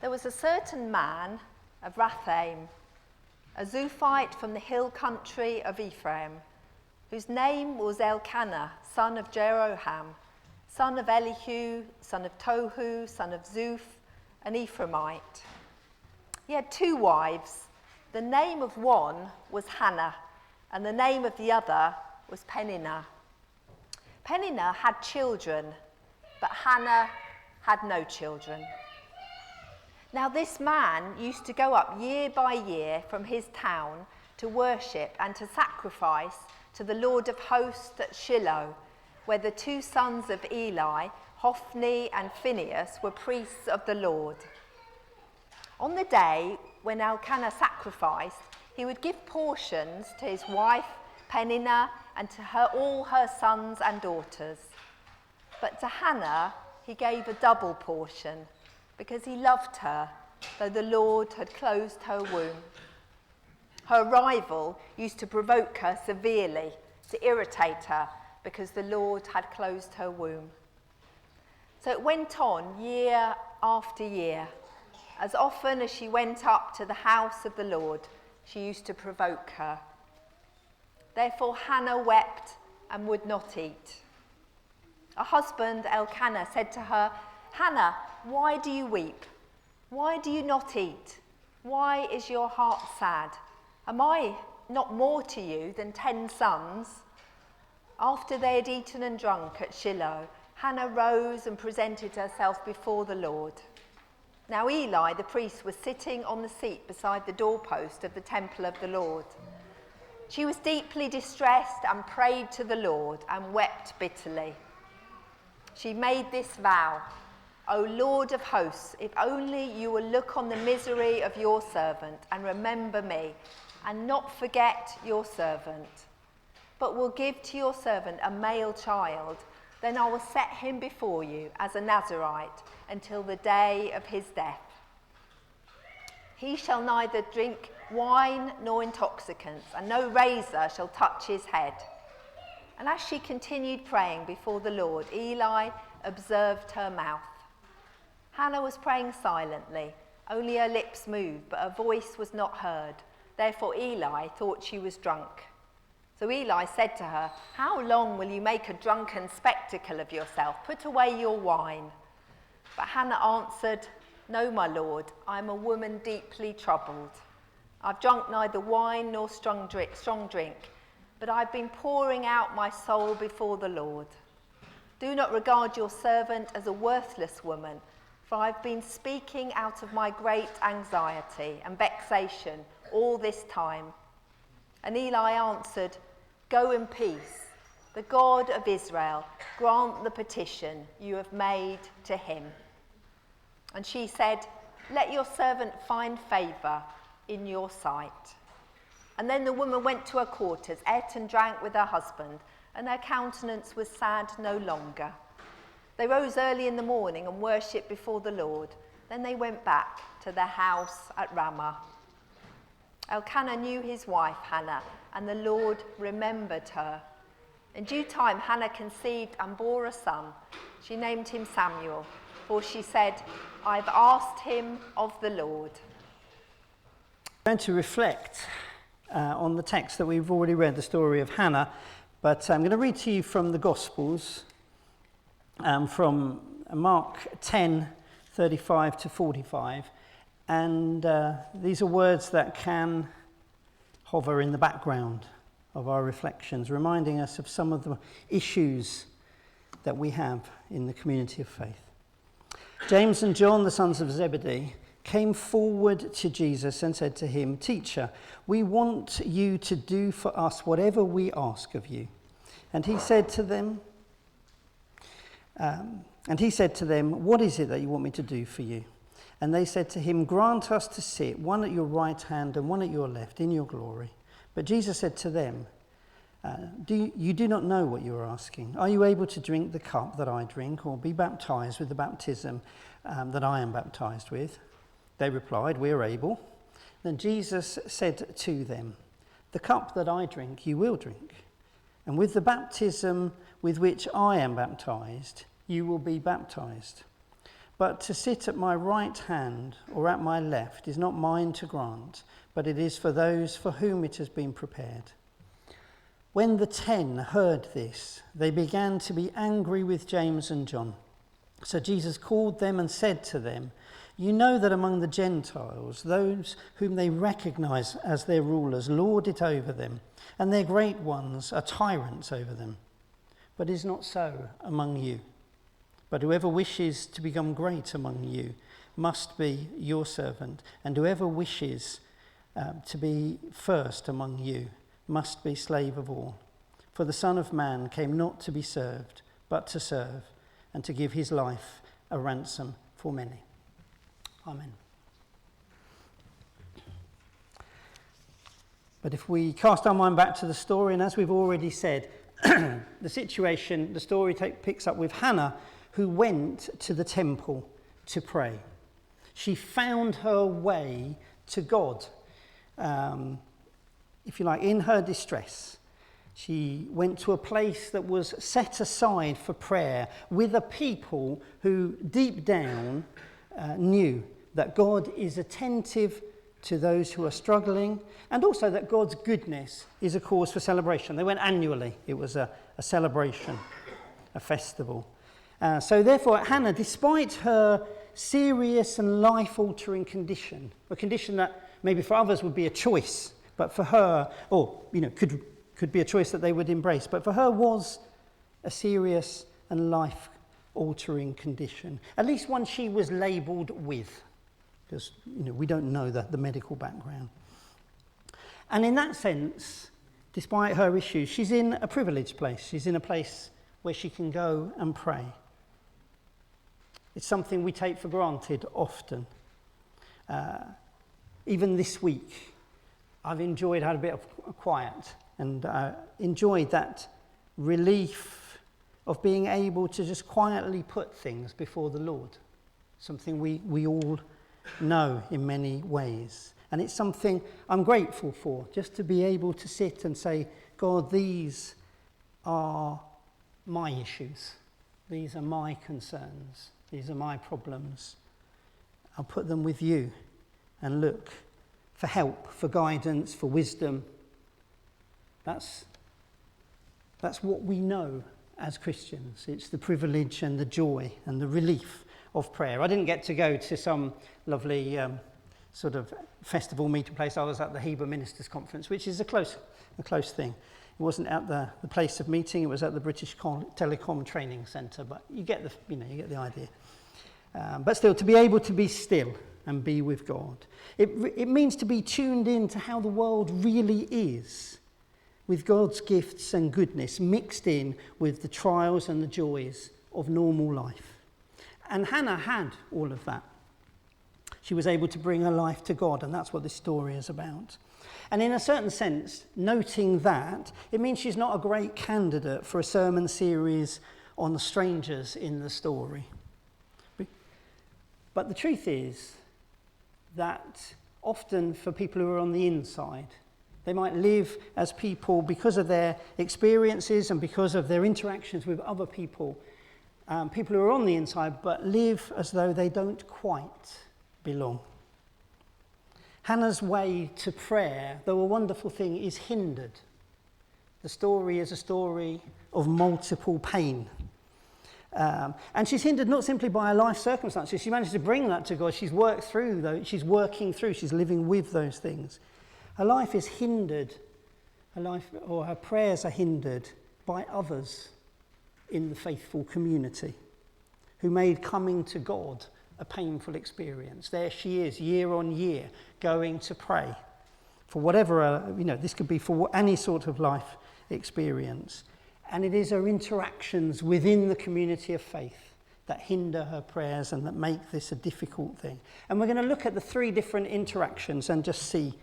There was a certain man of Rathaim, a Zuphite from the hill country of Ephraim, whose name was Elkanah, son of Jeroham, son of Elihu, son of Tohu, son of Zuph, an Ephraimite. He had 2 wives. The name of one was Hannah, and the name of the other was Peninnah. Peninnah had children, but Hannah had no children. Now this man used to go up year by year from his town to worship and to sacrifice to the Lord of hosts at Shiloh, where the 2 sons of Eli, Hophni and Phinehas, were priests of the Lord. On the day when Elkanah sacrificed, he would give portions to his wife Peninnah and to all her sons and daughters. But to Hannah he gave a double portion, because he loved her, though the Lord had closed her womb. Her rival used to provoke her severely, to irritate her, because the Lord had closed her womb. So it went on year after year. As often as she went up to the house of the Lord, she used to provoke her. Therefore Hannah wept and would not eat. Her husband Elkanah said to her, "Hannah, why do you weep? Why do you not eat? Why is your heart sad? Am I not more to you than 10 sons?" After they had eaten and drunk at Shiloh, Hannah rose and presented herself before the Lord. Now Eli the priest was sitting on the seat beside the doorpost of the temple of the Lord. She was deeply distressed and prayed to the Lord and wept bitterly. She made this vow, "O Lord of hosts, if only you will look on the misery of your servant and remember me, and not forget your servant, but will give to your servant a male child, then I will set him before you as a Nazirite until the day of his death. He shall neither drink wine nor intoxicants, and no razor shall touch his head." And as she continued praying before the Lord, Eli observed her mouth. Hannah was praying silently, only her lips moved, but her voice was not heard. Therefore Eli thought she was drunk. So Eli said to her, "How long will you make a drunken spectacle of yourself? Put away your wine." But Hannah answered, "No, my lord, I am a woman deeply troubled. I've drunk neither wine nor strong drink, but I've been pouring out my soul before the Lord. Do not regard your servant as a worthless woman, for I've been speaking out of my great anxiety and vexation all this time." And Eli answered, "Go in peace. The God of Israel grant the petition you have made to him." And she said, "Let your servant find favour in your sight." And then the woman went to her quarters, ate and drank with her husband, and her countenance was sad no longer. They rose early in the morning and worshipped before the Lord. Then they went back to their house at Ramah. Elkanah knew his wife Hannah, and the Lord remembered her. In due time Hannah conceived and bore a son. She named him Samuel, for she said, "I've asked him of the Lord." I'm going to reflect on the text that we've already read, the story of Hannah, but I'm going to read to you from the Gospels, from Mark 10:35 to 45, and these are words that can hover in the background of our reflections, reminding us of some of the issues that we have in the community of faith. James and John, the sons of Zebedee, came forward to Jesus and said to him, "Teacher, we want you to do for us whatever we ask of you." And he said to them, "What is it that you want me to do for you?" And they said to him, "Grant us to sit, one at your right hand and one at your left, in your glory." But Jesus said to them, You do not know what you are asking. Are you able to drink the cup that I drink, or be baptized with the baptism that I am baptized with?" They replied, "We are able." Then Jesus said to them, "The cup that I drink you will drink, and with the baptism with which I am baptized you will be baptized. But to sit at my right hand or at my left is not mine to grant, but it is for those for whom it has been prepared." When the 10 heard this, they began to be angry with James and John. So Jesus called them and said to them, "You know that among the Gentiles, those whom they recognize as their rulers lord it over them, and their great ones are tyrants over them. But it is not so among you. But whoever wishes to become great among you must be your servant, and whoever wishes to be first among you must be slave of all. For the Son of Man came not to be served, but to serve, and to give his life a ransom for many." Amen. But if we cast our mind back to the story, and as we've already said, the story picks up with Hannah, who went to the temple to pray. She found her way to God, if you like, in her distress. She went to a place that was set aside for prayer with a people who deep down knew that God is attentive to those who are struggling, and also that God's goodness is a cause for celebration. They went annually. It was a celebration, a festival. So therefore, Hannah, despite her serious and life-altering condition, a condition that maybe for others would be a choice, but for her, could be a choice that they would embrace, but for her was a serious and life-altering condition, at least one she was labelled with, because we don't know the medical background. And in that sense, despite her issues, she's in a privileged place. She's in a place where she can go and pray. It's something we take for granted often. Even this week, I've had a bit of quiet, and enjoyed that relief of being able to just quietly put things before the Lord. Something we all know in many ways. And it's something I'm grateful for, just to be able to sit and say, "God, these are my issues. These are my concerns. These are my problems. I'll put them with you and look for help, for guidance, for wisdom." That's what we know as Christians. It's the privilege and the joy and the relief of prayer. I didn't get to go to some lovely sort of festival meeting place. I was at the Hebrew Ministers Conference, which is a close thing. It wasn't at the place of meeting. It was at the British Telecom Training Centre. But you get the idea. But still, to be able to be still and be with God, it means to be tuned in to how the world really is, with God's gifts and goodness mixed in with the trials and the joys of normal life. And Hannah had all of that. She was able to bring her life to God, and that's what this story is about. And in a certain sense, noting that, it means she's not a great candidate for a sermon series on the strangers in the story. But the truth is that often for people who are on the inside, they might live as people because of their experiences and because of their interactions with other people, people who are on the inside, but live as though they don't quite belong. Hannah's way to prayer, though a wonderful thing, is hindered. The story is a story of multiple pain. And she's hindered not simply by her life circumstances. She managed to bring that to God. She's working through, she's living with those things. Her life is hindered, her prayers are hindered by others in the faithful community who made coming to God a painful experience. There she is, year on year, going to pray for whatever, this could be for any sort of life experience. And it is her interactions within the community of faith that hinder her prayers and that make this a difficult thing. And we're going to look at the 3 different interactions and just see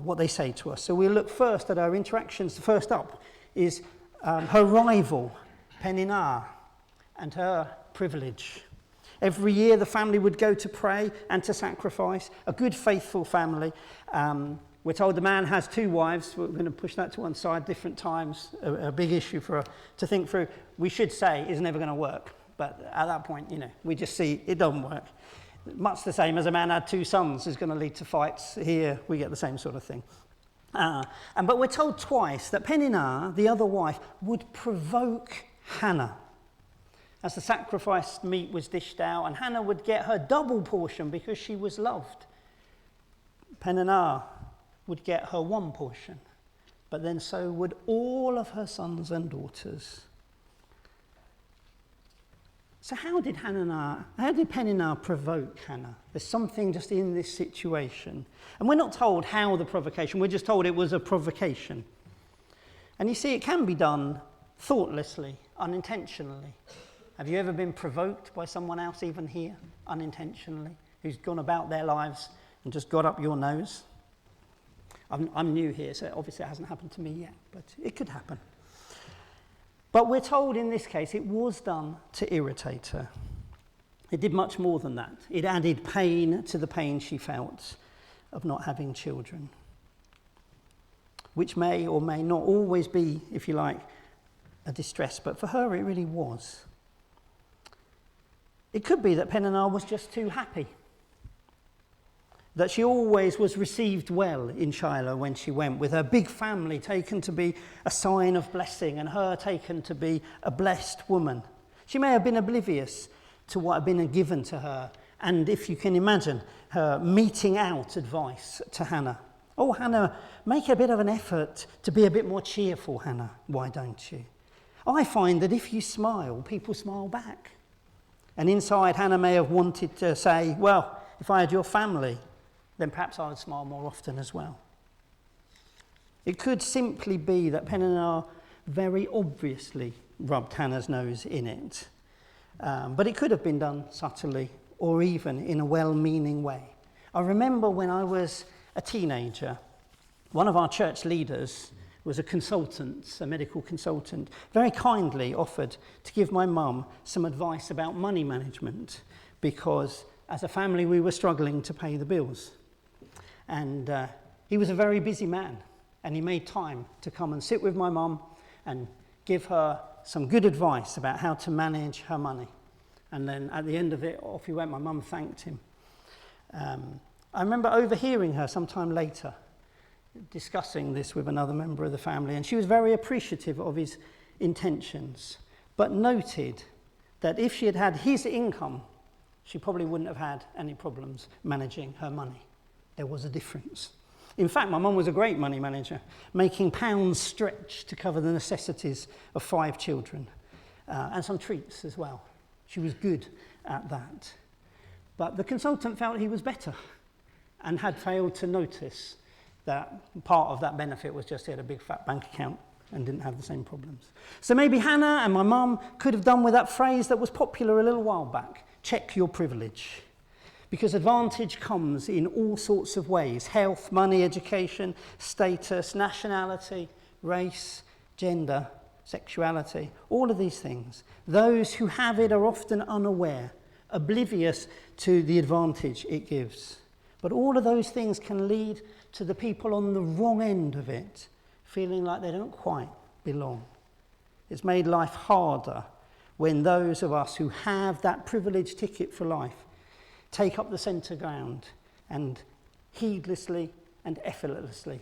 what they say to us. So we'll look first at our interactions. The first up is her rival, Peninnah, and her privilege. Every year the family would go to pray and to sacrifice. A good, faithful family. We're told the man has 2 wives. We're going to push that to one side different times. A big issue for her to think through. We should say is never going to work. But at that point, we just see it doesn't work. Much the same as a man had 2 sons is going to lead to fights. Here we get the same sort of thing. But we're told twice that Peninnah, the other wife, would provoke Hannah. As the sacrificed meat was dished out, and Hannah would get her double portion because she was loved. Peninnah would get her 1 portion, but then so would all of her sons and daughters. So how did Peninnah provoke Hannah? There's something just in this situation. And we're not told how the provocation, we're just told it was a provocation. And you see, it can be done thoughtlessly, unintentionally. Have you ever been provoked by someone else, even here, unintentionally, who's gone about their lives and just got up your nose? I'm new here, so obviously it hasn't happened to me yet, but it could happen. But we're told in this case it was done to irritate her. It did much more than that. It added pain to the pain she felt of not having children, which may or may not always be, if you like, a distress, but for her it really was. It could be that Peninnah was just too happy, that she always was received well in Shiloh when she went, with her big family taken to be a sign of blessing and her taken to be a blessed woman. She may have been oblivious to what had been given to her, and if you can imagine, her meting out advice to Hannah. Oh, Hannah, make a bit of an effort to be a bit more cheerful, Hannah. Why don't you? I find that if you smile, people smile back. And inside, Hannah may have wanted to say, well, if I had your family, then perhaps I would smile more often as well. It could simply be that Peninnah very obviously rubbed Hannah's nose in it. But it could have been done subtly or even in a well-meaning way. I remember when I was a teenager, one of our church leaders was a consultant, a medical consultant, very kindly offered to give my mum some advice about money management because as a family we were struggling to pay the bills. And he was a very busy man, and he made time to come and sit with my mum and give her some good advice about how to manage her money. And then at the end of it, off he went. My mum thanked him. I remember overhearing her sometime later discussing this with another member of the family, and she was very appreciative of his intentions, but noted that if she had had his income, she probably wouldn't have had any problems managing her money. There was a difference. In fact, my mum was a great money manager, making pounds stretch to cover the necessities of 5 children, and some treats as well. She was good at that. But the consultant felt he was better and had failed to notice that part of that benefit was just he had a big fat bank account and didn't have the same problems. So maybe Hannah and my mum could have done with that phrase that was popular a little while back, check your privilege. Because advantage comes in all sorts of ways: health, money, education, status, nationality, race, gender, sexuality, all of these things. Those who have it are often unaware, oblivious to the advantage it gives. But all of those things can lead to the people on the wrong end of it feeling like they don't quite belong. It's made life harder when those of us who have that privileged ticket for life take up the centre ground and heedlessly and effortlessly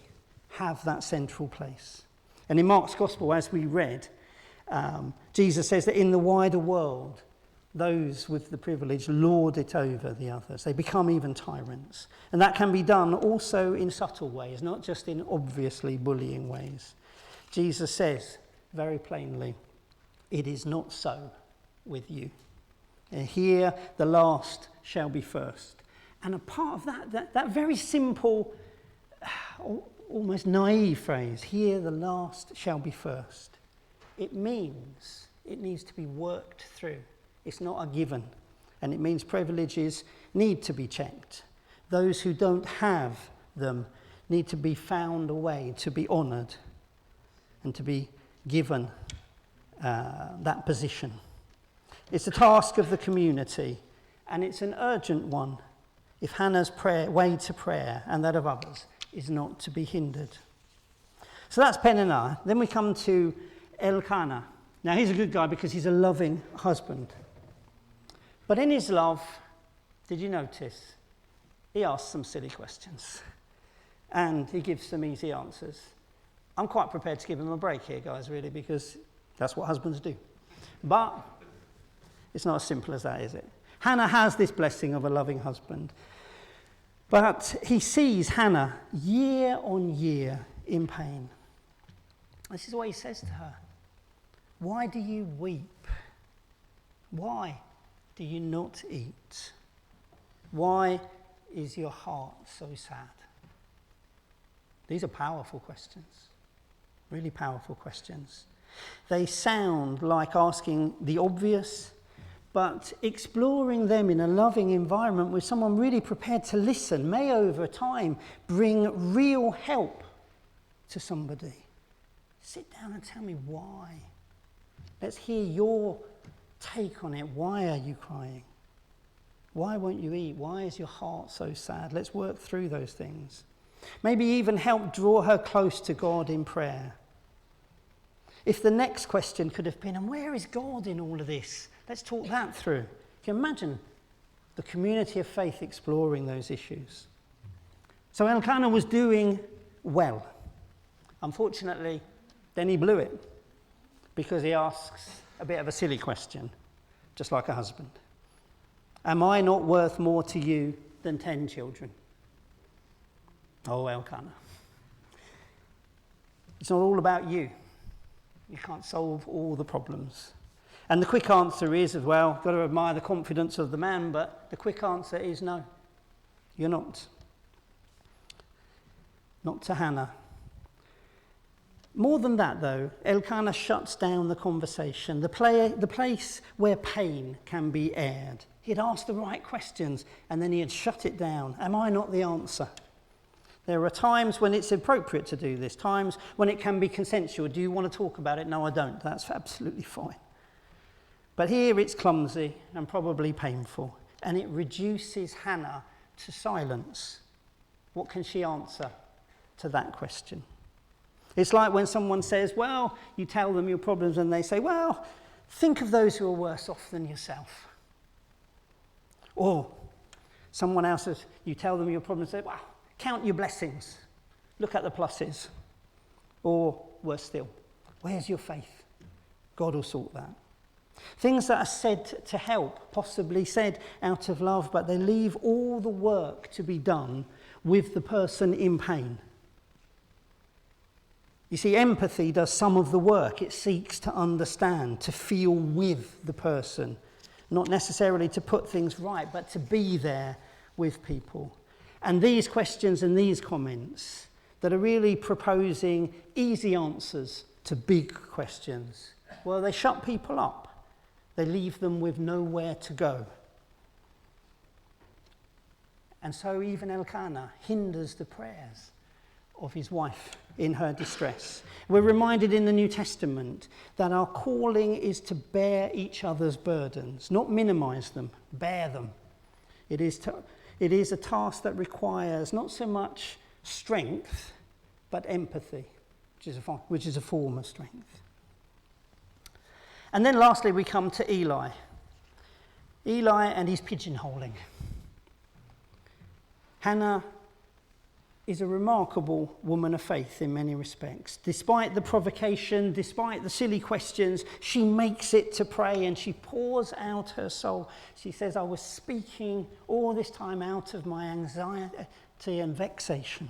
have that central place. And in Mark's Gospel, as we read, Jesus says that in the wider world, those with the privilege lord it over the others. They become even tyrants. And that can be done also in subtle ways, not just in obviously bullying ways. Jesus says very plainly, it is not so with you. Here the last shall be first. And a part of that very simple, almost naive phrase, here the last shall be first, it means it needs to be worked through. It's not a given. And it means privileges need to be checked. Those who don't have them need to be found a way to be honoured and to be given that position. It's a task of the community, and it's an urgent one if Hannah's way to prayer and that of others is not to be hindered. So that's Peninnah. Then we come to Elkanah. Now he's a good guy because he's a loving husband. But in his love, did you notice? He asks some silly questions. And he gives some easy answers. I'm quite prepared to give him a break here, guys, really, because that's what husbands do. But it's not as simple as that, is it? Hannah has this blessing of a loving husband. But he sees Hannah year on year in pain. This is what he says to her. Why do you weep? Why do you not eat? Why is your heart so sad? These are powerful questions. Really powerful questions. They sound like asking the obvious, but exploring them in a loving environment with someone really prepared to listen may over time bring real help to somebody. Sit down and tell me why. Let's hear your take on it. Why are you crying? Why won't you eat? Why is your heart so sad? Let's work through those things. Maybe even help draw her close to God in prayer. If the next question could have been, and where is God in all of this? Let's talk that through. Can you imagine the community of faith exploring those issues? So Elkanah was doing well. Unfortunately, then he blew it because he asks a bit of a silly question, just like a husband. Am I not worth more to you than 10 children? Oh, Elkanah. It's not all about you. You can't solve all the problems. And the quick answer is, as well, got to admire the confidence of the man, but the quick answer is no. You're not. Not to Hannah. More than that, though, Elkanah shuts down the conversation, the place where pain can be aired. He'd asked the right questions, and then he had shut it down. Am I not the answer? There are times when it's appropriate to do this, times when it can be consensual. Do you want to talk about it? No, I don't. That's absolutely fine. But here it's clumsy and probably painful, and it reduces Hannah to silence. What can she answer to that question? It's like when someone says, well, you tell them your problems and they say, well, think of those who are worse off than yourself. Or someone else says, you tell them your problems and say, well, count your blessings. Look at the pluses. Or worse still, where's your faith? God will sort that. Things that are said to help, possibly said out of love, but they leave all the work to be done with the person in pain. You see, empathy does some of the work. It seeks to understand, to feel with the person, not necessarily to put things right, but to be there with people. And these questions and these comments that are really proposing easy answers to big questions, well, they shut people up. They leave them with nowhere to go. And so even Elkanah hinders the prayers of his wife in her distress. We're reminded in the New Testament that our calling is to bear each other's burdens, not minimize them, bear them. It is a task that requires not so much strength, but empathy, which is a form of strength. And then lastly, we come to Eli. Eli and his pigeonholing. Hannah is a remarkable woman of faith in many respects. Despite the provocation, despite the silly questions, she makes it to pray and she pours out her soul. She says, I was speaking all this time out of my anxiety and vexation.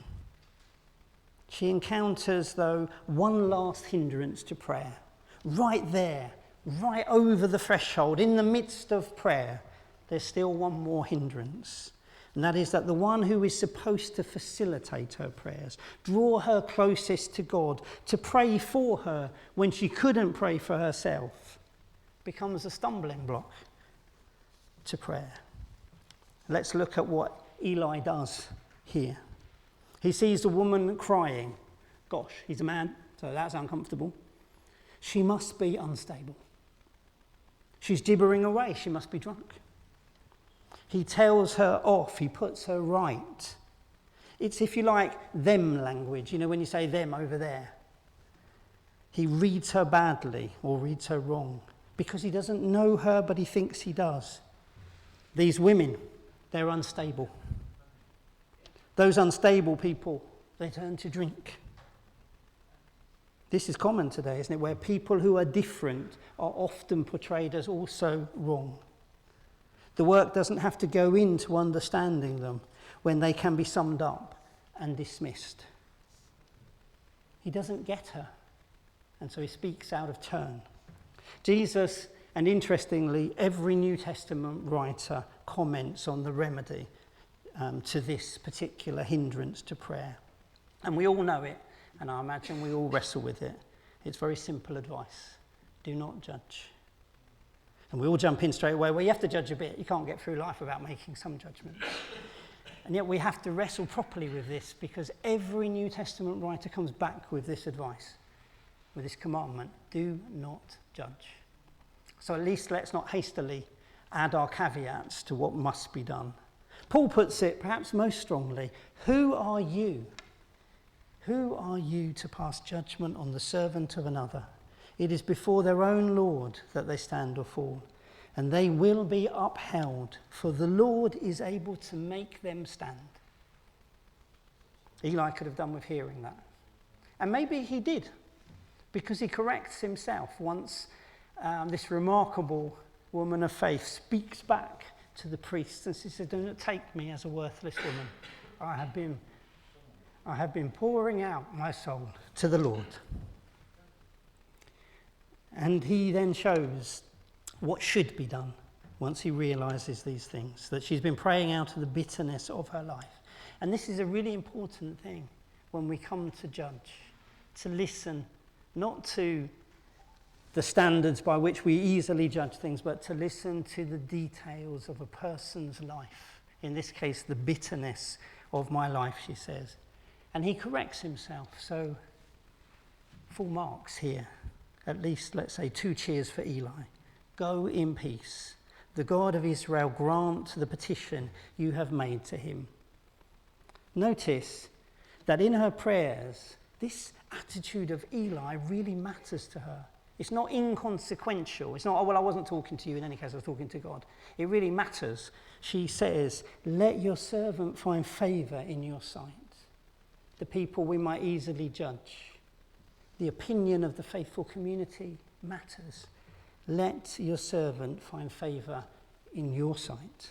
She encounters, though, one last hindrance to prayer. Right there, right over the threshold, in the midst of prayer, there's still one more hindrance. And that is that the one who is supposed to facilitate her prayers, draw her closest to God, to pray for her when she couldn't pray for herself, becomes a stumbling block to prayer. Let's look at what Eli does here. He sees the woman crying. Gosh, he's a man, so that's uncomfortable. She must be unstable. She's gibbering away. She must be drunk. He tells her off. He puts her right. It's, if you like, them language. You know, when you say them over there. He reads her badly or reads her wrong because he doesn't know her, but he thinks he does. These women, they're unstable. Those unstable people, they turn to drink. This is common today, isn't it? Where people who are different are often portrayed as also wrong. The work doesn't have to go into understanding them when they can be summed up and dismissed. He doesn't get her, and so he speaks out of turn. Jesus, and interestingly, every New Testament writer comments on the remedy to this particular hindrance to prayer. And we all know it, and I imagine we all wrestle with it. It's very simple advice. Do not judge. And we all jump in straight away, well, you have to judge a bit. You can't get through life without making some judgments. And yet we have to wrestle properly with this, because every New Testament writer comes back with this advice, with this commandment: do not judge. So at least let's not hastily add our caveats to what must be done. Paul puts it perhaps most strongly: who are you? Who are you to pass judgment on the servant of another? It is before their own Lord that they stand or fall, and they will be upheld, for the Lord is able to make them stand. Eli could have done with hearing that. And maybe he did, because he corrects himself once this remarkable woman of faith speaks back to the priest and she says, do not take me as a worthless woman. I have been pouring out my soul to the Lord. And he then shows what should be done once he realizes these things, that she's been praying out of the bitterness of her life. And this is a really important thing when we come to judge, to listen not to the standards by which we easily judge things, but to listen to the details of a person's life. In this case, the bitterness of my life, she says. And he corrects himself, so full marks here. At least, let's say, 2 cheers for Eli. Go in peace. The God of Israel grant the petition you have made to him. Notice that in her prayers, this attitude of Eli really matters to her. It's not inconsequential. It's not, oh, well, I wasn't talking to you. In any case, I was talking to God. It really matters. She says, let your servant find favor in your sight. The people we might easily judge. The opinion of the faithful community matters. Let your servant find favor in your sight.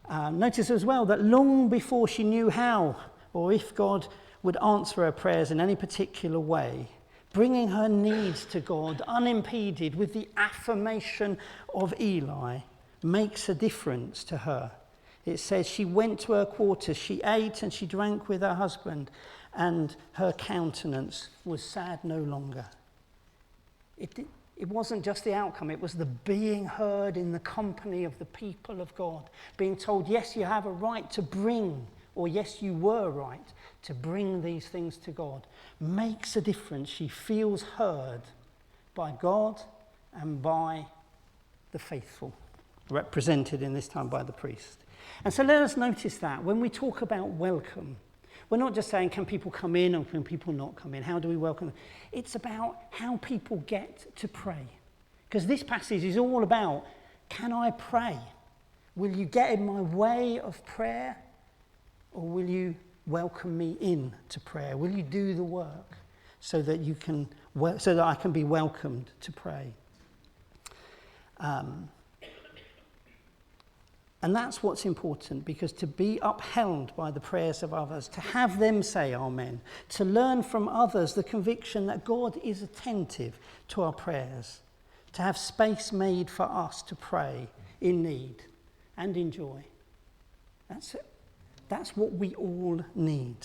Notice as well that long before she knew how or if God would answer her prayers in any particular way, bringing her needs to God unimpeded with the affirmation of Eli makes a difference to her. It says she went to her quarters, she ate and she drank with her husband, and her countenance was sad no longer. It wasn't just the outcome, it was the being heard in the company of the people of God, being told, yes, you have a right to bring, or yes, you were right to bring these things to God, makes a difference. She feels heard by God and by the faithful, represented in this time by the priest. And so let us notice that when we talk about welcome, we're not just saying, can people come in or can people not come in? How do we welcome them? It's about how people get to pray. Because this passage is all about, can I pray? Will you get in my way of prayer? Or will you welcome me in to prayer? Will you do the work so that I can be welcomed to pray? And that's what's important, because to be upheld by the prayers of others, to have them say amen, to learn from others the conviction that God is attentive to our prayers, to have space made for us to pray in need and in joy. That's it. That's what we all need.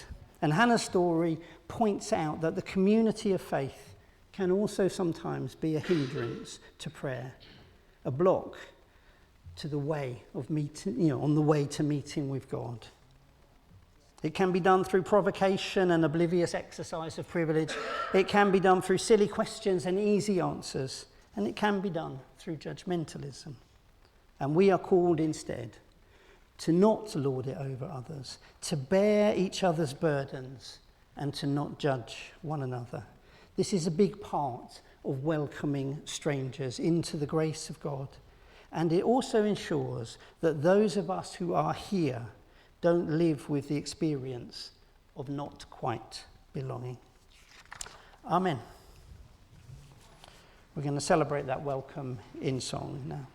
And Hannah's story points out that the community of faith can also sometimes be a hindrance to prayer, a block to the way of meeting, on the way to meeting with God. It can be done through provocation and oblivious exercise of privilege. It can be done through silly questions and easy answers. And it can be done through judgmentalism. And we are called instead to not lord it over others, to bear each other's burdens, and to not judge one another. This is a big part of welcoming strangers into the grace of God. And it also ensures that those of us who are here don't live with the experience of not quite belonging. Amen. We're going to celebrate that welcome in song now.